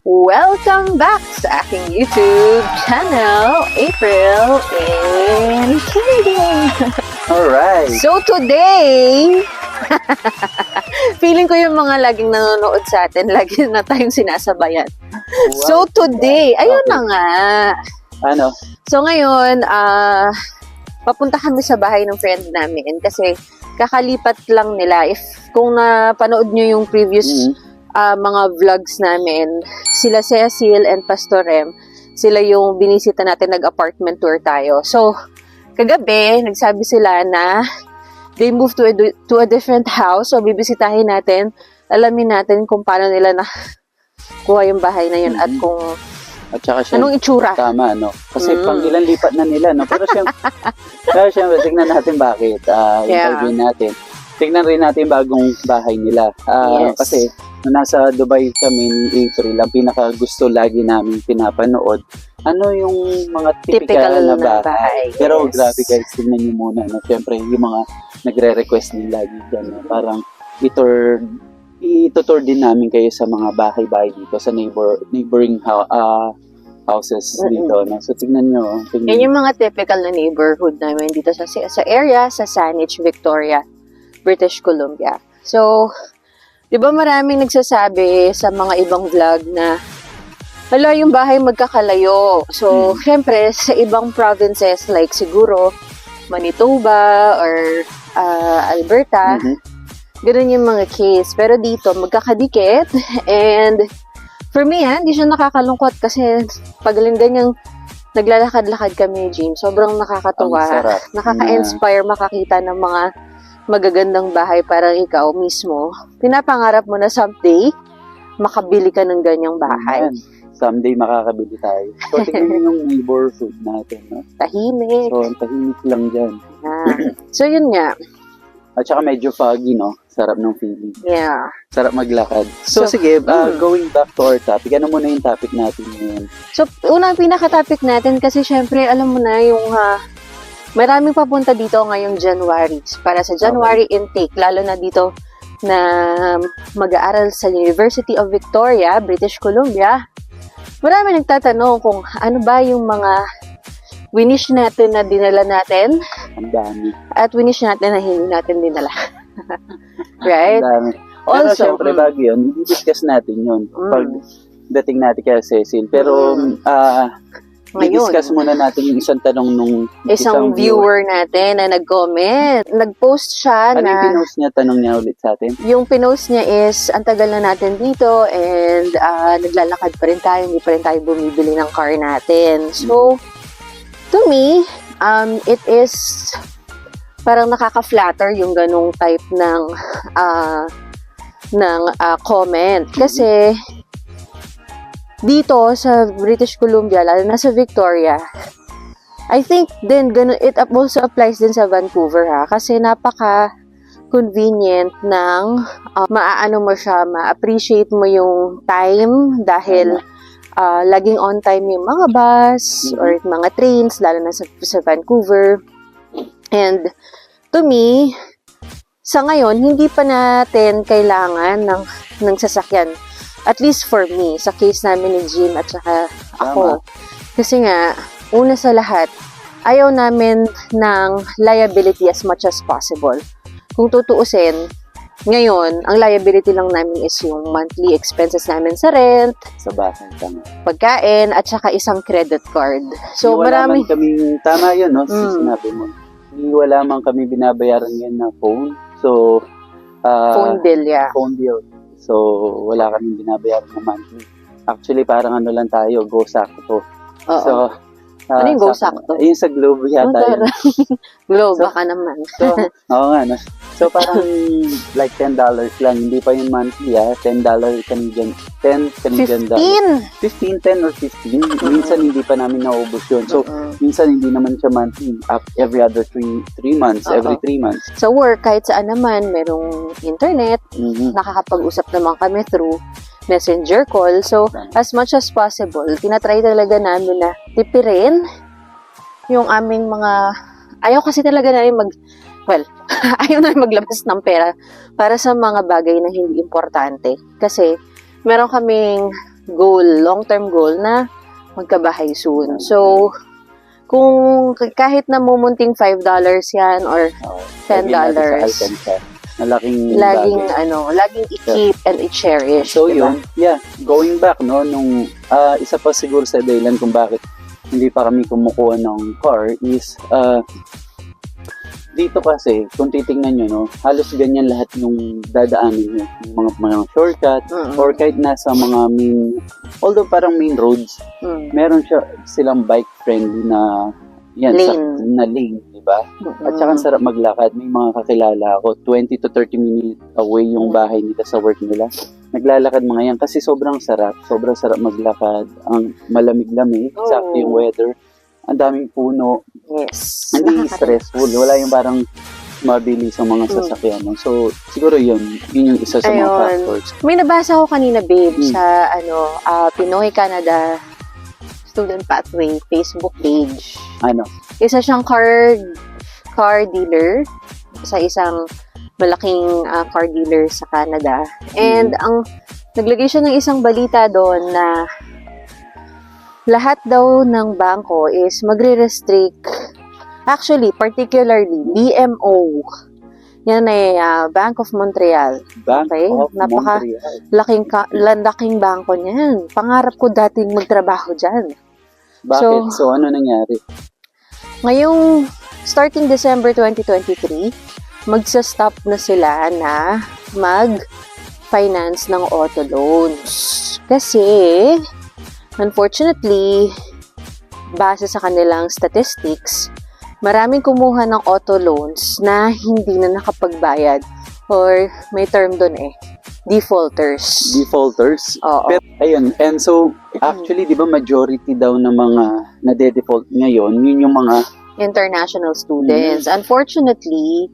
Welcome back sa aking YouTube channel, April and Candy. Alright. So today, feeling ko yung mga laging nanonood sa atin, lagi na tayong sinasabayan. Wow. So today, ayun Okay. na nga. Ano? So ngayon, papunta kami sa bahay ng friend namin kasi kakalipat lang nila. Kung napanood nyo yung previous mga vlogs namin, sila Cecil and Pastor Rem, sila yung binisita natin, nag-apartment tour tayo. So, kagabi, nagsabi sila na they moved to a different house. So, bibisitahin natin, alamin natin kung paano nila na kuha yung bahay na yun at kung At saka syempre, anong itsura. tama, no? Kasi pang ilang lipat na nila, no? Pero syempre, tignan natin bakit. Interview natin. Tignan rin natin bagong bahay nila. Yes. Kasi, nung nasa Dubai kami ni April, ang pinaka gusto lagi namin pinapanood, ano yung mga typical na bahay. Pero yes. grabe guys, tignan nyo muna. No? Siyempre, yung mga nagre-request din lagi dyan. No? Parang itutur din namin kayo sa mga bahay-bahay dito, sa neighboring houses dito. No? So, tignan nyo. Yan yung mga typical na neighborhood namin dito sa area, sa Saanich, Victoria, British Columbia. So, di ba maraming nagsasabi sa mga ibang vlog na hala, yung bahay magkakalayo. So, syempre, sa ibang provinces like siguro Manitoba or Alberta, ganun yung mga case. Pero dito, magkakadikit. And for me, hindi siya nakakalungkot kasi pag ganyang naglalakad-lakad kami, James, sobrang nakakatuwa. Ang sarap. Nakaka-inspire makakita ng mga magagandang bahay, parang ikaw mismo. Pinapangarap mo na someday, makabili ka ng ganyang bahay. Ayan. Someday makakabili tayo. So, tingnan nyo yung neighborhood natin. No? Tahimik. So, ang tahimik lang dyan. So, yun nga. At saka medyo foggy, no? Sarap ng feeling. Yeah. Sarap maglakad. So, sige, going back to our topic, ano muna yung topic natin ngayon? So, unang pinaka-topic natin kasi syempre, alam mo na yung maraming papunta dito ngayong January. Para sa January intake, lalo na dito na mag-aaral sa University of Victoria, British Columbia. Marami nagtatanong kung ano ba yung mga winish natin na dinala natin Ang dami. at winish natin na hindi natin dinala. Right? Ang dami. Pero Also, syempre, bago yun, i-discuss natin yun. Pag dating natin kay Cecil. Pero, i-discuss muna natin yung isang tanong nung isang viewer natin na nag-comment. Nag-post siya Ano yung na pinost niya? Tanong niya ulit sa atin. yung pinost niya is ang tagal na natin dito and naglalakad pa rin tayo, hindi pa rin tayo bumibili ng car natin. So, to me, it is parang nakaka-flatter yung ganong type ng comment. Kasi dito sa British Columbia, lalo na sa Victoria, I think din it also applies din sa Vancouver kasi napaka-convenient ng maaano mo siya, ma-appreciate mo yung time dahil laging on time yung mga bus or mga trains, lalo na sa Vancouver. And to me, sa ngayon, hindi pa natin kailangan ng sasakyan. At least for me, sa case namin ni Jim at saka ako. Kasi nga, una sa lahat, ayaw namin ng liability as much as possible. Kung tutuusin, ngayon, ang liability lang namin is yung monthly expenses namin sa rent, Sa bahay. Tama. pagkain, at saka isang credit card. So, Wala marami. man kaming, tama yun, no? Sinabi mo. Wala man kami binabayaran yan na phone. So, Phone bill, yeah. phone bill. So, wala kaming binabayaran na monthly. Actually, parang ano lang tayo, go sakto. Oo. So, Ano yung go sakto? Yung sa Globe yata yun. Globe, baka naman. So, oo nga, no? So, parang like $10 lang. Hindi pa yung monthly, $10 Canadian, 10 Canadian dollars. 15, 10 or 15. Minsan hindi pa namin naubos yun. So, minsan hindi naman siya monthly. Every other 3 months, every 3 months. Sa work, kahit saan naman, merong internet, nakakapag-usap naman kami through messenger call. So, as much as possible, tinatry talaga namin na tipirin yung aming mga... Ayaw kasi talaga namin ayaw namin maglabas ng pera para sa mga bagay na hindi importante. Kasi, meron kaming long-term goal na magkabahay soon. So, kung kahit na mumunting $5 yan or $10, laging laging i-keep and i-cherish. So diba? yun, going back, no, nung isa pa siguro sa dahilan kung bakit hindi pa kami kumukuha ng car is dito kasi, kung titingnan nyo, no, halos ganyan lahat yung dadaanin nyo. Yung mga shortcut, or kahit nasa mga although parang main roads, meron silang bike-friendly na lane, di ba? At saka ang sarap maglakad. May mga kakilala ako, 20 to 30 minutes away yung bahay nila sa work nila. Naglalakad mga yan kasi sobrang sarap maglakad. Ang malamig-lamig, sakto yung weather. Ang daming puno. Yes. Hindi stressful. Wala yung parang mabilis ang mga sasakyan. So, siguro yun yung isa sa mga factors. May nabasa ko kanina, babe, sa Pinoy Canada Student Pathway Facebook page. Isa siyang car dealer sa isang malaking car dealer sa Canada. And naglagay siya ng isang balita doon na lahat daw ng bangko is magre-restrict. Actually, particularly BMO. Yan ay Bank of Montreal. Laking bangko niyan. Pangarap ko dating magtrabaho dyan. Bakit? So ano nangyari? Ngayong starting December 2023, magsa-stop na sila na mag-finance ng auto loans. Kasi, unfortunately, base sa kanilang statistics, maraming kumuha ng auto loans na hindi na nakapagbayad or may term doon defaulters. Oo. Pero, ayun, and so, actually, di ba majority daw ng mga nade-default ngayon, yun yung mga international students. Unfortunately,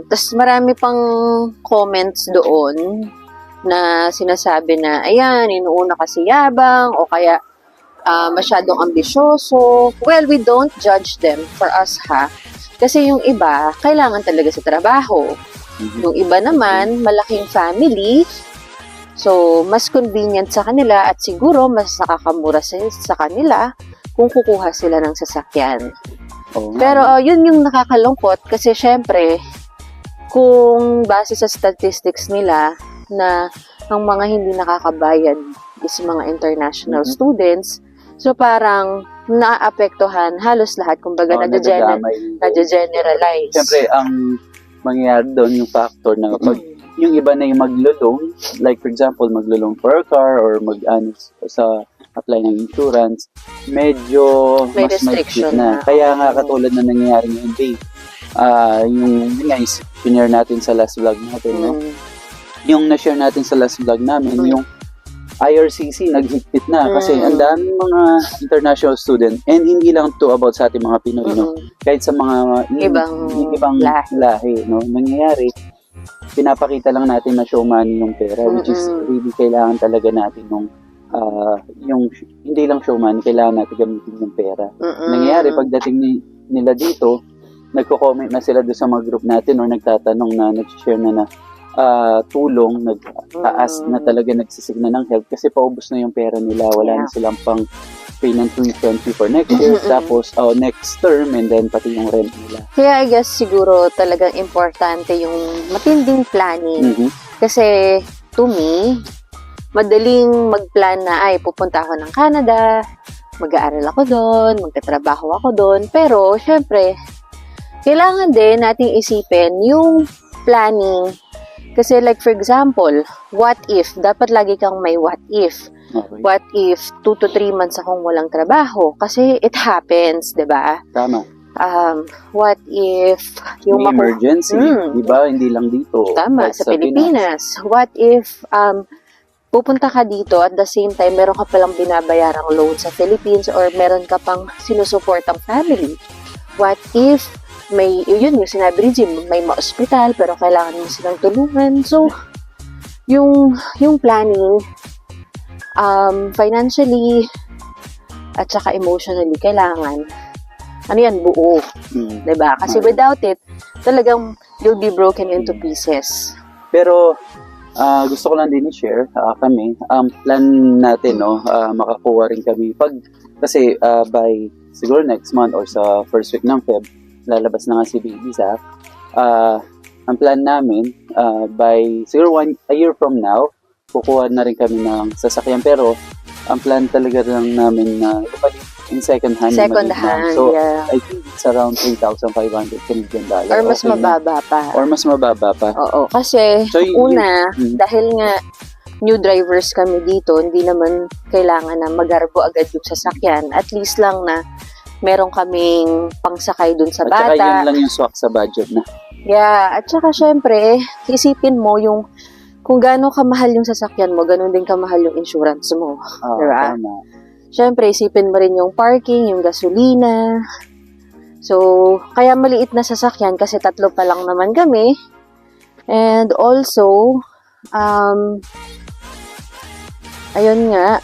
tas marami pang comments doon na sinasabi na, ayan, inuuna kasi yabang, o kaya masyadong ambisyoso. Well, we don't judge them for us, Kasi yung iba, kailangan talaga sa trabaho. Yung iba naman, malaking family. So, mas convenient sa kanila at siguro mas nakakamura sa kanila kung kukuha sila ng sasakyan. Pero yun yung nakakalungkot kasi syempre, kung base sa statistics nila na ang mga hindi nakakabayad is mga international students, so parang naapektuhan halos lahat. Kumbaga, nade-generalize. Siyempre, ang mangyayari doon yung factor na kapag yung iba na yung maglo-loan, like for example, maglo-loan for a car or sa apply ng insurance, medyo may mas restriction na. Kaya nga katulad na nangyayari ngayon, Dave, yung guys, share natin sa last vlog natin, no? Yung na-share natin sa last vlog namin, yung IRCC naghigpit na kasi ang daming mga international student and hindi lang to about sa ating mga Pinoy, no? Kahit sa mga ibang lahi, no? Nangyayari, pinapakita lang natin na showman yung pera, which is really kailangan talaga natin yung hindi lang showman, kailangan natin gamitin yung pera. Nangyayari, pagdating nila dito, nagko-comment na sila doon sa mga group natin or nagtatanong na, nag-share na tulong, nag-taas na talaga, nagsisigna ng help kasi paubos na yung pera nila, wala na silang pang pay ng tuition fee for next year, tapos next term, and then pati yung rent nila. Kaya I guess siguro talagang importante yung matinding planning. Kasi to me, madaling mag-plan na pupunta ako ng Canada, mag-aaral ako doon, magtatrabaho ako doon, pero syempre, kailangan din nating isipin yung planning. Kasi like for example, what if? Dapat lagi kang may what if. Okay. What if 2 to 3 months akong walang trabaho? Kasi it happens, di ba? Tama. What if yung may emergency, di ba? Hindi lang dito. Tama, sa Pilipinas. What if pupunta ka dito at the same time meron ka palang binabayarang loan sa Philippines or meron ka pang sinusuportang family? What if yung sinabi rin, may ma-hospital pero kailangan mo silang tulungan. So, yung planning, financially at saka emotionally, kailangan buo. Diba? Kasi without it, talagang you'll be broken into pieces. Pero, gusto ko lang din i-share kami. Plan natin, no, makakuha rin kami. Kasi by siguro next month or sa first week ng Feb, lalabas na nga si Baby Zach. Ang plan namin, by siguro a year from now, kukuha na rin kami ng sasakyan. Pero, ang plan talaga lang namin na in second hand. Second hand, so, yeah. I think it's around 3,500 Canadian dollars. Or mas mababa pa. Or mas mababa pa. Oo, kasi So, dahil nga new drivers kami dito, hindi naman kailangan na magarbo agad yung sasakyan. At least lang na meron kaming pangsakay dun sa At saka bata. yun lang yung swak sa budget na. Yeah, at saka syempre, isipin mo yung kung gaano kamahal yung sasakyan mo, ganun din kamahal yung insurance mo. Diba? Tama. Syempre, isipin mo rin yung parking, yung gasolina. So, kaya maliit na sasakyan kasi 3 pa lang naman kami. And also, ayun nga,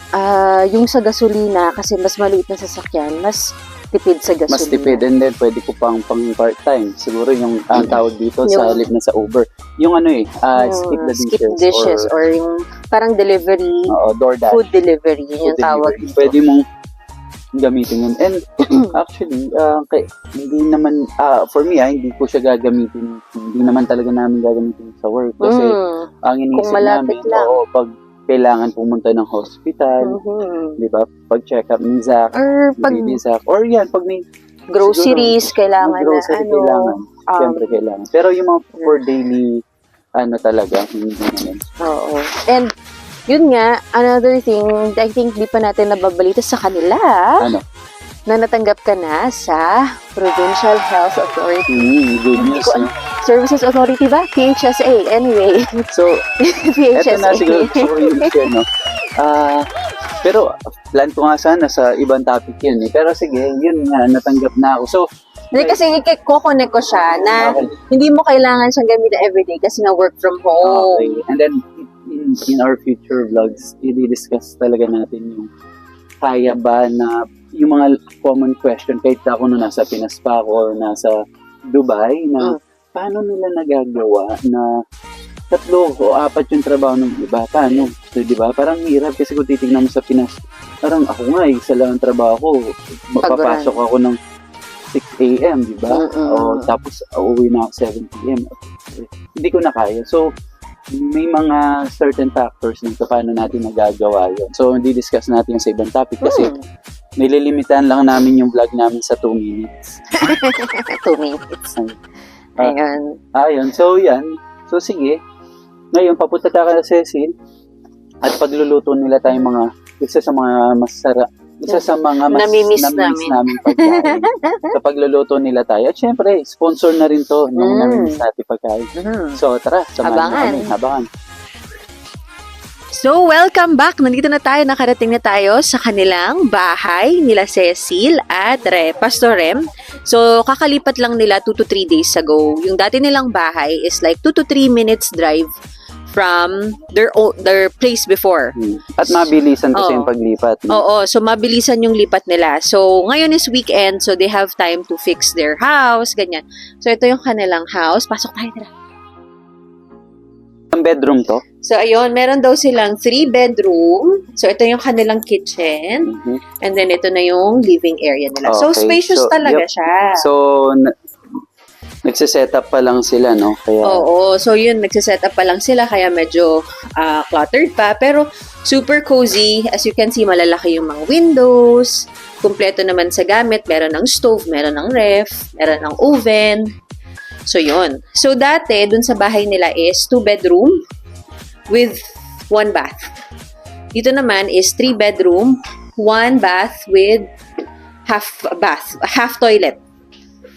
yung sa gasolina, kasi mas maliit na sasakyan, mas tipid sa gasolina. Mas tipid, and then pwede ko pang part-time. Siguro yung ang tawag dito sa halip na sa Uber. Yung skip the dishes. Or yung parang delivery, DoorDash. food delivery, yun yung tawag dito. Pwede mong gamitin yun. And actually, hindi naman, for me, hindi ko siya gagamitin. Hindi naman talaga namin gagamitin sa work. Kasi ang iniisip namin, pag kailangan pumunta ng hospital, di ba? Pag check-up ni Zach, or pag Zach, or yan, pag may groceries, kailangan kailangan. Siyempre kailangan. Pero yung mga for daily, talaga, hindi naman. Oo. And, yun nga, another thing, I think di pa natin nababalita sa kanila, na natanggap ka na sa Provincial Health Authority. Good news, no? Services Authority ba? PHSA, anyway. So, PHSA. eto na siguro yung share, no? Pero, plan ko nga sana sa ibang topic yun, eh. Pero sige, yun nga, natanggap na ako. So, Hindi, kasi i-coconnect ko siya na hindi mo kailangan siyang gamitin everyday kasi na work from home. Okay. And then, in our future vlogs, i-discuss talaga natin yung kaya ba na yung mga common question kahit ako nung nasa Pinas pa ako or nasa Dubai na paano nila nagagawa na 3 o 4 yung trabaho ng iba. Paano? So, di ba? Parang hirap kasi kung titignan mo sa Pinas, parang ako nga, isa lang ang trabaho ko. Magpapasok ako ng 6 a.m., di ba? O, tapos uuwi na ako 7 p.m. Hindi ko na kaya. So, may mga certain factors nito paano natin nagagawa yun. So, hindi discuss natin sa ibang topic kasi nililimitahan lang namin yung vlog namin sa 2 minutes. 2 minutes. Ayun. So, yan. So, sige. Ngayon, papunta tayo na Cecil at pagluluto nila tayong mga isa sa mga namimiss namin pagkain. Sa pagluluto nila tayo. At syempre, sponsor na rin to ng namimiss natin pagkain. So, tara. Abangan. So, welcome back. Nandito na tayo, nakarating na tayo sa kanilang bahay nila Cecil at Pastor Rem. So, kakalipat lang nila 2 to 3 days ago. Yung dati nilang bahay is like 2 to 3 minutes drive from their place before. At mabilisan kasi yung paglipat. No? Oo, so mabilisan yung lipat nila. So, ngayon is weekend, so they have time to fix their house, ganyan. So, ito yung kanilang house. Pasok tayo, tara. Ang bedroom to? So, ayun, meron daw silang 3 bedroom. So, ito yung kanilang kitchen. And then, ito na yung living area nila. So, spacious talaga siya. So, nagsiset up pa lang sila, no? Kaya... Oo. So, yun, nagsiset up pa lang sila. Kaya medyo cluttered pa. Pero, super cozy. As you can see, malalaki yung mga windows. Kumpleto naman sa gamit. Meron ng stove, meron ng ref, meron ng oven. So, yun. So, dati, dun sa bahay nila is 2 bedroom with 1 bath. Dito naman is 3 bedroom, 1 bath with half toilet.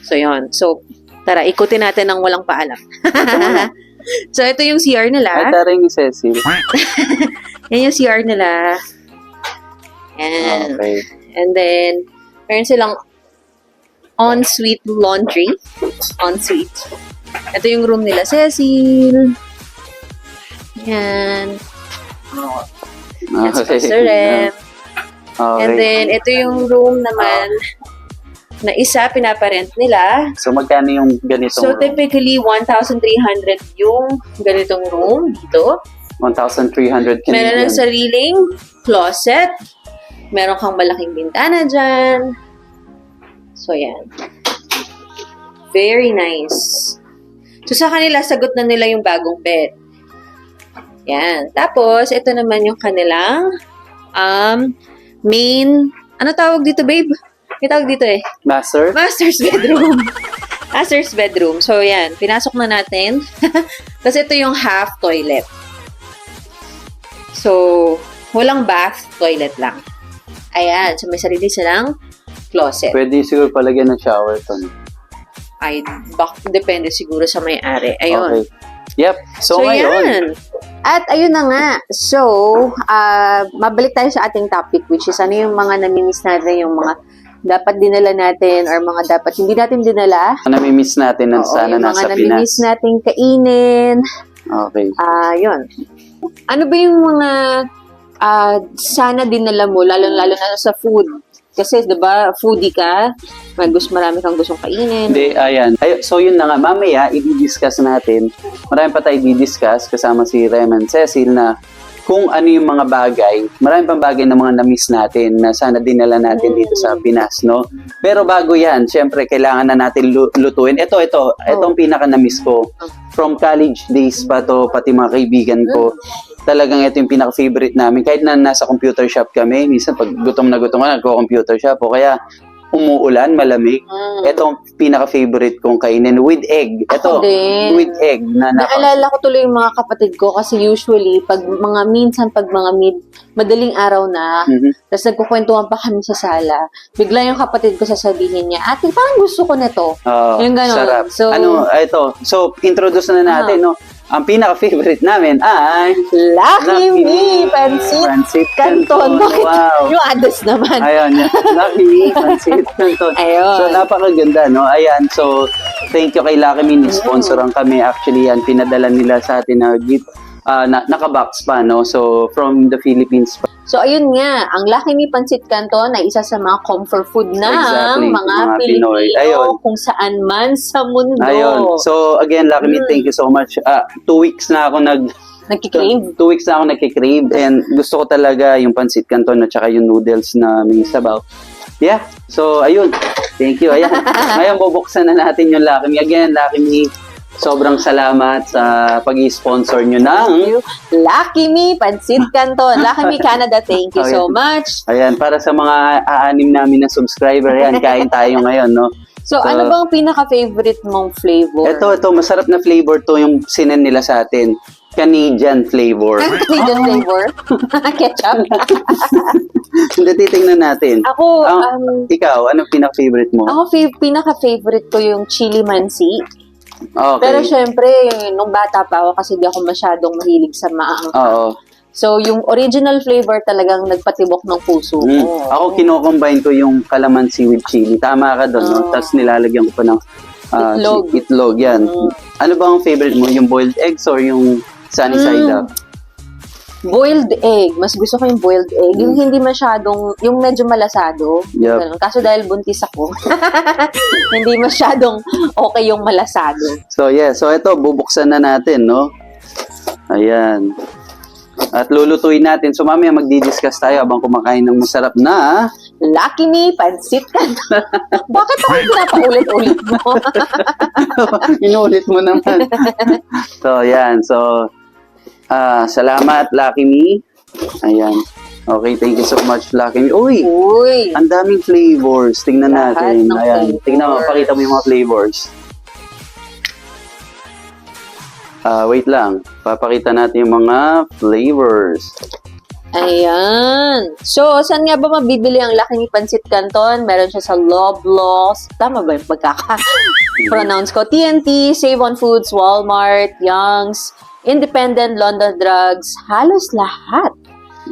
So, yun. So, tara, ikutin natin ng walang paalam. So, ito yung CR nila. Ay, tara yung Cecil. Yan yung CR nila. Okay. And then, meron silang ensuite laundry. Ensuite. Ito yung room nila, Cecil. Yan. Yan si Pastor Rem. Okay. And then, ito yung room naman na isa, pinaparent nila. So, magkano yung ganitong So, room? typically, 1,300 yung ganitong room dito. 1,300 Meron Canadian. ng sariling closet. Meron kang malaking bintana dyan. So, yan. Very nice. So, sa kanila, sagot na nila yung bagong bed. Yan. Tapos, ito naman yung kanilang main, ano tawag dito, babe? May tawag dito eh. Master's bedroom. Master's bedroom. So, yan. Pinasok na natin. Kasi ito yung half toilet. So, walang bath, toilet lang. Ayan. So, may sarili silang closet. Pwede siguro palagyan ng shower to. Ay, depende siguro sa may-ari. Ayun. Okay. Yep. So ngayon. Yan. At ayun na nga. So, mabalik tayo sa ating topic, which is ano yung mga namimiss natin, yung mga dapat dinala natin or mga dapat hindi natin dinala. Namimiss natin ng sana yung nasa mga Pinas. namimiss natin kainin. Okay. Yun. Ano ba yung mga sana dinala mo, lalo-lalo na sa food? Kasi, diba, foodie ka, marami kang gustong kainin. Hindi, ayan. So yun na nga, mamaya, i-discuss natin. Marami pa tayo i-discuss kasama si Rem and Cecil na kung ano yung mga bagay, marami pang bagay na mga na-miss natin na sana dinala natin dito sa Pinas, no? Pero bago yan, syempre, kailangan na natin lutuin. Itong pinaka-na-miss ko. From college days pa to, pati mga kaibigan ko, talagang ito yung pinaka-favorite namin. Kahit na nasa computer shop kami, minsan pag gutom na gutom ka, nagko-computer shop. O kaya, umuulan, malamig. Ito ang pinaka-favorite kong kainin with egg. Ito, with egg. Naalala ko tuloy yung mga kapatid ko kasi usually, pag mga madaling araw na, tapos nagkukwentuhan pa kami sa sala, bigla yung kapatid ko sasabihin niya, ate, parang gusto ko nito. Yung gano'n. Sarap. So, So, introduce na natin, no? Ang pinaka-favorite namin ay Lucky Me Pancit Canton. Bakit? Wow. Yung address naman. Ayan, Lucky Me Pancit Canton. Ayun. So, napakaganda, no? Ayan, so, thank you kay Lucky Me. Sponsoran kami. Actually, yan, pinadala nila sa atin na gift. Naka-box pa, no? So, from the Philippines pa. So, ayun nga, ang Lucky Me Pancit Canton ay isa sa mga comfort food ng mga Pilipino Ayun. kung saan man sa mundo. Ayun. So, again, Lucky Me, thank you so much. 2 weeks na ako Nagkikrave. 2 weeks na ako nagkikrave and gusto ko talaga yung pancit canton at saka yung noodles na may sabaw. Yeah. So, ayun. Thank you. Ayan. Ngayon, bubuksan na natin yung Lucky Me. Again, Lucky Me, sobrang salamat sa pag-i-sponsor nyo ng Lucky Me Pancit Canton. Lucky Me Canada, thank you so much. Ayan, para sa mga aanim namin na subscriber, yan, kain tayo ngayon, no? So, ano bang pinaka-favorite mong flavor? Ito, masarap na flavor to yung sinan nila sa atin. Canadian flavor. Canadian flavor? Ketchup? Hindi, titingnan natin. Ako, ikaw, anong pinaka-favorite mo? Ako, pinaka-favorite ko yung chili mansi. Okay. Pero syempre, nung bata pa ako kasi di ako masyadong mahilig sa maang. Oo. So, yung original flavor talagang nagpatibok ng puso ko. Ako, kino-combine ko yung calamansi with chili. Tama ka doon, no? Tapos nilalagyan ko pa ng itlog. Yan. Ano ba ang favorite mo? Yung boiled eggs or yung sunny side up? Boiled egg. Mas gusto ko yung boiled egg. Yung hindi masyadong, yung medyo malasado. Yep. Kaso dahil buntis ako, hindi masyadong okay yung malasado. So, yeah. So, ito, bubuksan na natin, no? Ayan. At lulutuin natin. So, mamaya magdi-discuss tayo habang kumakain ng masarap na Lucky Me Pancit Canton. Bakit ako pinapaulit-ulit mo? Inulit mo naman. So, yan. So, salamat, Lucky Me. Ayan. Okay, thank you so much, Lucky Me. Uy! Ang daming flavors. Tingnan natin. Ayan. Tingnan mo, pakita mo yung mga flavors. Wait lang. Papakita natin yung mga flavors. Ayan. So, saan nga ba mabibili ang Lucky Me Pancit Canton? Meron siya sa Loblaws. Tama ba yung pagkaka-pronounce ko? TNT, Save on Foods, Walmart, Young's, Independent, London Drugs, halos lahat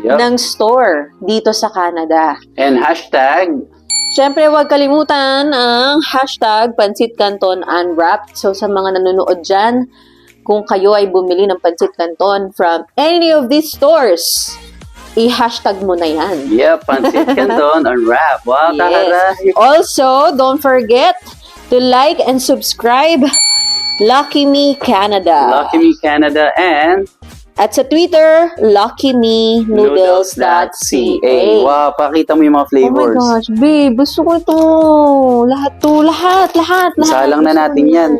ng store dito sa Canada. And hashtag, syempre, huwag kalimutan ang hashtag Pancit Canton Unwrapped. So, sa mga nanonood dyan, kung kayo ay bumili ng Pancit Canton from any of these stores, i-hashtag mo na yan. Yep, Pancit Canton Unwrapped. Wow, yes. Also, don't forget to like and subscribe Lucky Me Canada. Lucky Me Canada and At sa Twitter, luckyme-noodles.ca. Wow, pakita mo yung mga Oh my flavors. gosh, babe, gusto ko ito. Lahat. Isalang na natin yan.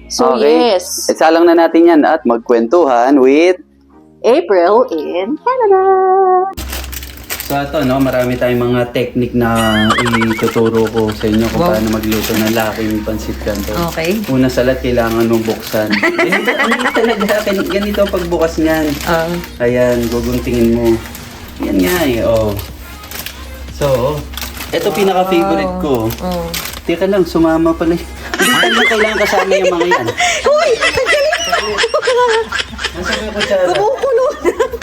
So, Okay. yes. Isalang na natin yan at magkwentuhan with... April in Canada. So ito, no, marami tayong mga technique na ituturo ko sa inyo kung paano magluto ng laking pansit canton. Okay. Una sa lahat, kailangan mong buksan. Ganito ang pagbukas niyan. Ayan, guguntingin mo. Yan nga eh, oh. So, ito pinaka-favorite ko. Teka lang, sumama pala. Hindi talaga kailangan kasama yung mga yan. Uy! Ang galing! Nasaan yung kutsara? Kumukulo!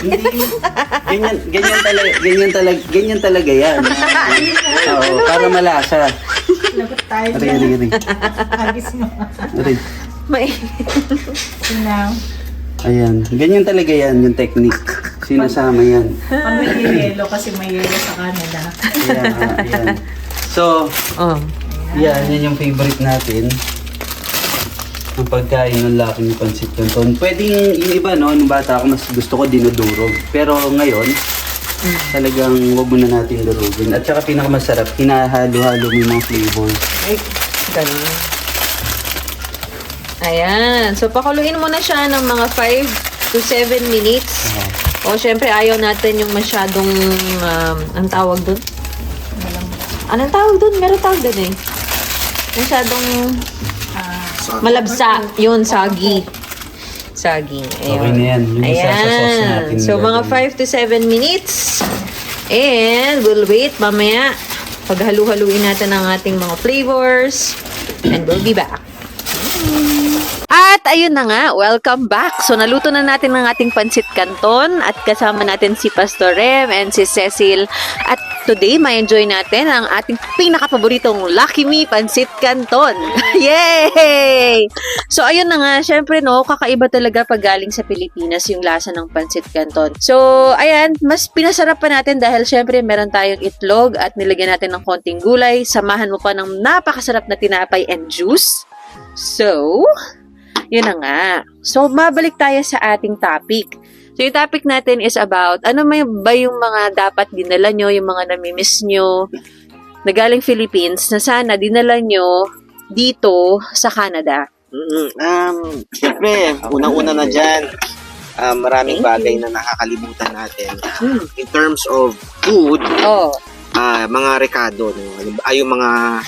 Hindi. Ganyan talaga yan. Oo, para malasa. Ari. Agis mo. Ari. May... Sinaw. Ayan, ganyan talaga yan, yung technique. Sinasama yan. Pag may yelo kasi may yelo sa Canada. Ayan. So, yan yung favorite natin. Ang pagkain ng laki ng pansit canton. Pwedeng yung iba, no, nung bata ako, mas gusto ko dinudurog. Pero ngayon, talagang wag muna natin durugin. At saka pinakamasarap, hinahalo-halo mo yung mga flavors. Ay, ganun. Ayan. So, pakuluin mo na siya ng mga 5 to 7 minutes. O, syempre, ayaw natin yung masyadong, ang tawag dun? Anong tawag dun? Meron tawag dun eh. Masyadong malabsa. Yun, sagi. Sagi. Ayun. Okay na yan. Yung isa sa sauce natin. So, mga 5 to 7 minutes. And we'll wait mamaya. Paghalu-haluin natin ang ating mga flavors. And we'll be back. At ayun na nga, welcome back. So naluto na natin ang ating pansit canton at kasama natin si Pastor Rem and si Cecil. At today, ma-enjoy natin ang ating pinakapaboritong Lucky Me Pansit Canton. Yay! So ayun na nga, syempre no, kakaiba talaga pag galing sa Pilipinas yung lasa ng pansit canton. So ayan, mas pinasarap pa natin dahil syempre meron tayong itlog at nilagyan natin ng konting gulay. Samahan mo pa ng napakasarap na tinapay and juice. So, yun na nga. So, mabalik tayo sa ating topic. So, yung topic natin is about, ano ba yung mga dapat dinala nyo, yung mga namimiss nyo, na galing Philippines, na sana dinala nyo dito sa Canada. Siyempre, unang-una na dyan, maraming bagay na nakakalimutan natin. In terms of food, mga rekado, no? Yung mga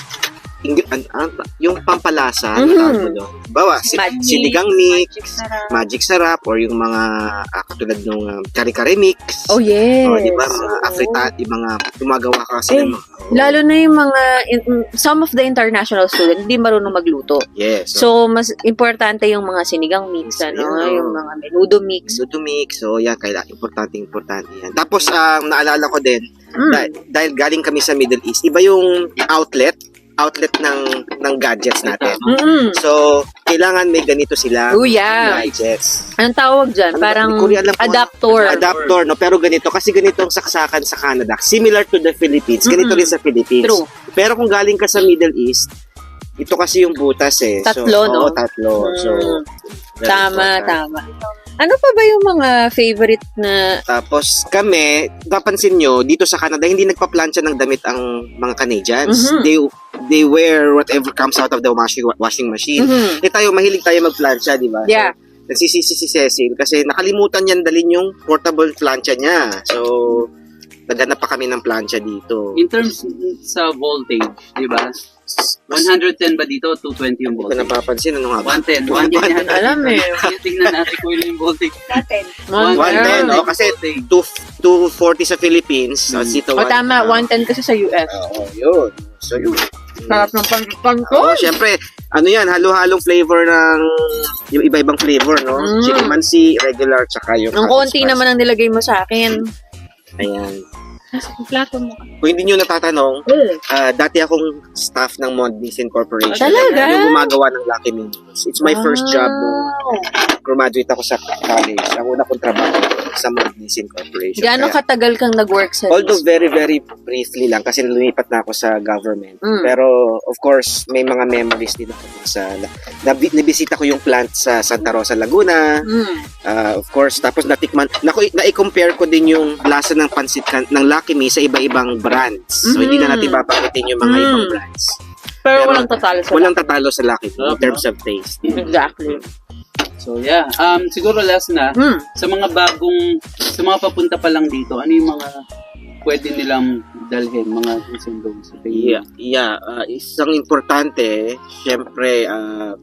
yung pampalasa, bawa, sinigang mix, magic sarap, or yung mga katulad ng kare-kare mix. Oh, yes. O, di ba, mga afritat, yung mga gumagawa kasi ng mga... Lalo na yung mga, some of the international students, hindi marunong magluto. Yes. So, mas importante yung mga sinigang mix, yung mga menudo mix. Menudo mix, so yan, importante yan. Tapos, naalala ko din, dahil galing kami sa Middle East, iba yung outlet ng gadgets natin. So, kailangan may ganito sila gadgets. Anong tawag dyan? Parang adapter. Adapter, no? Pero ganito, kasi ganito ang saksakan sa Canada. Similar to the Philippines. Ganito rin sa Philippines. True. Pero kung galing ka sa Middle East, ito kasi yung butas eh. Tatlo, no? Oo, tatlo. So, tama. Ano pa ba yung mga favorite na... Tapos kami, napansin nyo, dito sa Canada, hindi nagpa-plancha ng damit ang mga Canadians. They wear whatever comes out of the washing machine. Eh tayo, mahilig tayo mag-plancha, di ba? Yeah. So, nagsisisi si Cecil kasi nakalimutan niyan dalhin yung portable plancha niya. So, naghanap pa kami ng plancha dito. In terms sa voltage, di ba? 110 ba dito? 220 yung Hindi ko voltage. napapansin, ano nga ba? 110. Alam eh. Tingnan natin kung ilan yung voltage. 110, oh, kasi 240 sa Philippines. So, dito, O tama, 110 kasi sa US. Oo, yun. So, yun. Sarap ng pansit-canton. Oo, syempre, ano yan, halo-halong flavor ng yung iba-ibang flavor, no? Chicken mansi, regular, tsaka yung... Ang konti naman ang nilagay mo sa akin. Ayan. Plato mo. Kung hindi nyo natatanong, dati akong staff ng Mondnisin Corporation. Talaga? Yung gumagawa ng Lucky Me Meals. It's my first job nung graduate ako sa college. Ang una kong trabaho sa Mondnisin Corporation. Gaano Kaya, katagal kang nag-work sa although very, very briefly lang kasi lumipat na ako sa government. Pero, of course, may mga memories din ako sa... Nabisita ko yung plant sa Santa Rosa, Laguna. Of course, tapos na-compare ko din yung lasa ng pansit ng Lucky Me sa iba-ibang brands. So, hindi na natin papakitin yung mga ibang brands. Pero walang tatalo sa Walang tatalo sa Lucky Me in terms of taste. Exactly. So yeah, siguro last na, sa mga papunta pa lang dito, ano yung mga pwede nilang dalhin, mga do's and don'ts? Isang importante, syempre,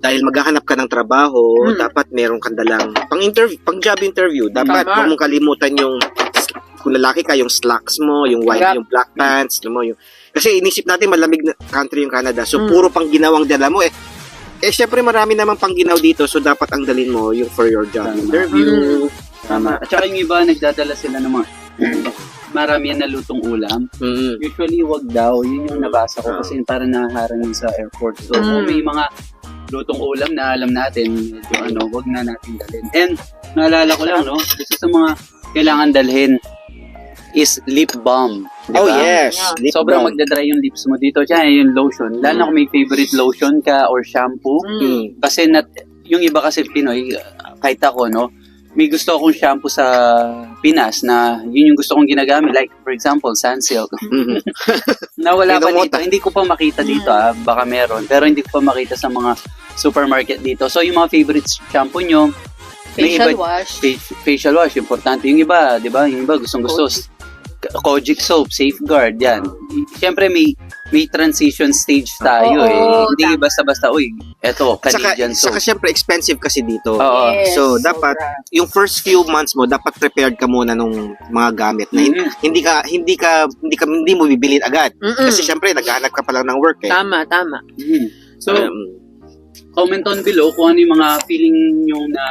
dahil maghahanap ka ng trabaho, dapat meron kang dalang pang job interview. Dapat huwag mong kalimutan yung, kung lalaki ka, yung slacks mo, yung white, yung black pants, mo, yung, kasi inisip natin malamig na country yung Canada, so puro pang ginawang dala mo syempre marami namang pang ginaw dito, so dapat ang dalin mo yung for your job interview. Tama. At saka yung iba, nagdadala sila ng mga marami na lutong ulam. Usually, wag daw. Yun yung nabasa ko kasi para nahaharang sa airport. So, kung may mga lutong ulam na alam natin, medyo wag na natin dalhin. And, naalala ko lang, isa sa mga kailangan dalhin is lip balm. Diba? Oh yes, lip Sobrang balm. magdadry yung lips mo dito. Tsaka yung lotion. Lalo na kung may favorite lotion ka or shampoo. Kasi yung iba kasi Pinoy, kahit ako, may gusto akong shampoo sa Pinas na yun yung gusto kong ginagamit. Like, for example, Sunsilk. Na wala pa dito. Hindi ko pa makita dito. Baka meron. Pero hindi ko pa makita sa mga supermarket dito. So, yung mga favorite shampoo nyo, Facial wash. Facial wash, importante. Yung iba, di ba? Yung iba, gustong-gusto. Kojic soap, Safeguard, yan. Siyempre, may transition stage tayo Hindi basta-basta, eto, Canadian soap. Saka siyempre, expensive kasi dito. Yes, So, dapat, yung first few months mo, dapat prepared ka muna nung mga gamit na hindi mo bibilin agad. Kasi siyempre, naghahanap ka pa lang ng work Tama. So, comment on below kung ano yung mga feeling nyo na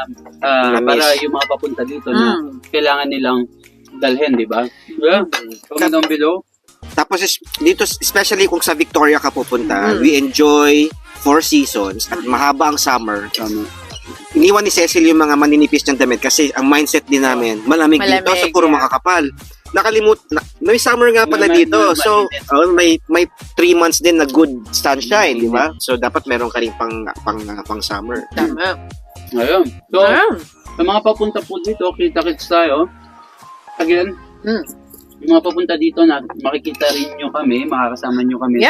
para yung mga papunta dito na kailangan nilang dalhin, di ba? Yeah. Comment on below. Tapos dito, especially kung sa Victoria ka pupunta, we enjoy 4 seasons at mahaba ang summer. Iniwan ni Cecil yung mga maninipis ng damit kasi ang mindset din namin, malamig dito, so puro makakapal. May summer nga pala dito. So, may 3 months din na good sunshine, di ba? So, dapat meron ka rin pang summer. Tama. Ayun. So, sa mga papunta po dito, kita-kits tayo. Again, yung mga papunta dito na makikita rin nyo kami, makakasama nyo kami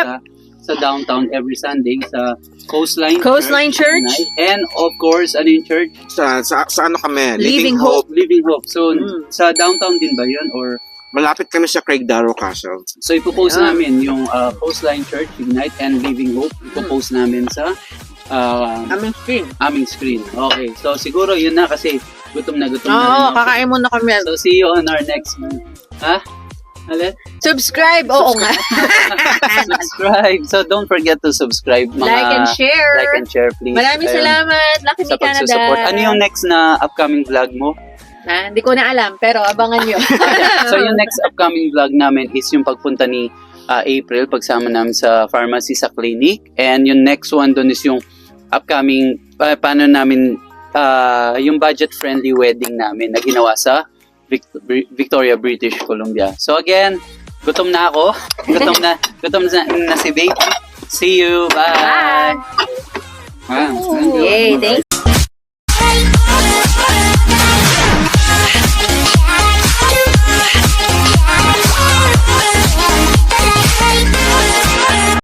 sa downtown every Sunday sa Coastline Church. And of course, ano yung church? Sa ano kami? Living Hope. Living Hope. So, sa downtown din ba yun? Or Malapit kami sa Craig Darrow Castle. so ipopost namin yung Coastline Church, Ignite, and Living Hope. Ipopost namin sa aming screen. Okay. So, siguro yun na kasi gutom na rin. Kakain muna kami. So, see you on our next Subscribe! Oo nga. subscribe. So, don't forget to subscribe. Like and share. Like and share, please. Maraming Ayun, salamat. Lucky Me sa Canada. pagsusupport. Ano yung next na upcoming vlog mo? Hindi ko na alam, pero abangan nyo. So, yung next upcoming vlog namin is yung pagpunta ni April, pagsama namin sa pharmacy sa clinic. And yung next one doon is yung upcoming, paano namin, yung budget-friendly wedding namin na ginawa sa Victoria, British Columbia. So again, gutom na ako. Gutom na si baby. See you. Bye. Yay, thank